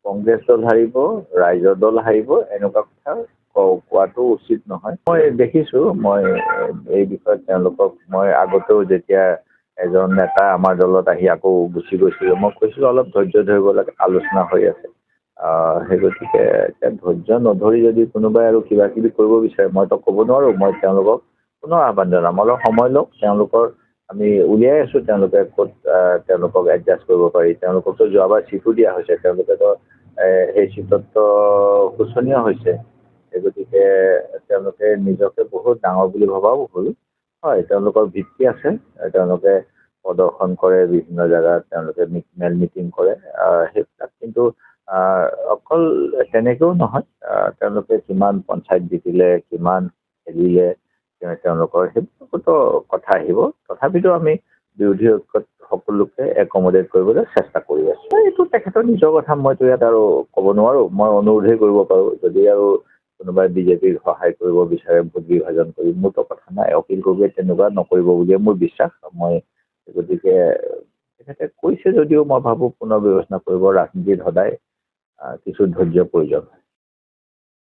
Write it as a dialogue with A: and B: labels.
A: কংগ্ৰেছ দল হাৰিব, ৰাইজৰ দল হাৰিব, এনেকুৱা কথা কোৱাটো উচিত নহয়। মই দেখিছোঁ, মই এই বিষয়ত তেওঁলোকক মই আগতেও যেতিয়া এজন নেতা আমাৰ দলত আহি আকৌ গুচি গৈছিলোঁ, মই কৈছিলোঁ অলপ ধৈৰ্য ধৰিব লাগে, আলোচনা হৈ আছে। সেই গতিকে এতিয়া ধৈৰ্য নধৰি যদি কোনোবাই আৰু কিবা কিবি কৰিব বিচাৰে, মইতো ক'ব নোৱাৰোঁ। মই তেওঁলোকক পুনৰ আহ্বান জনাম, অলপ সময় লওক। তেওঁলোকৰ আমি উলিয়াই আছোঁ তেওঁলোকে ক'ত তেওঁলোকক এডজাষ্ট কৰিব পাৰি। তেওঁলোককতো যোৱাবাৰ চিটো দিয়া হৈছে, তেওঁলোকেতো সেই চিটততো শোচনীয় হৈছে। সেই গতিকে তেওঁলোকে নিজকে বহুত ডাঙৰ বুলি ভবাও ভুল। হয়, তেওঁলোকৰ ভিত্তি আছে, তেওঁলোকে প্ৰদৰ্শন কৰে বিভিন্ন জেগাত, তেওঁলোকে মেল মিটিং কৰে, সেইবিলাক কিন্তু অকল তেনেকৈও নহয়। তেওঁলোকে কিমান পঞ্চায়ত জিকিলে, কিমান খেলিলে, তেওঁলোকৰ সেইবিলাকতো কথা আহিব। তথাপিতো আমি বিৰোধী ঐক্যত সকলোকে একমডেট কৰিবলৈ চেষ্টা কৰি আছোঁ। এইটো তেখেতৰ নিজৰ কথা, মইতো ইয়াত আৰু ক'ব নোৱাৰোঁ। মই অনুৰোধহে কৰিব পাৰোঁ, যদি আৰু কোনোবাই বিজেপিক সহায় কৰিব বিচাৰে ভোট বিভাজন কৰি, মোৰতো কথা নাই। অখিল গগৈয়ে তেনেকুৱা নকৰিব বুলিয়ে মোৰ বিশ্বাস। মই গতিকে তেখেতে কৈছে যদিও মই ভাবোঁ পুনৰ বিবেচনা কৰিব। ৰাজনীতিত সদায় কিছু ধৈৰ্য্যৰ প্ৰয়োজন হয়।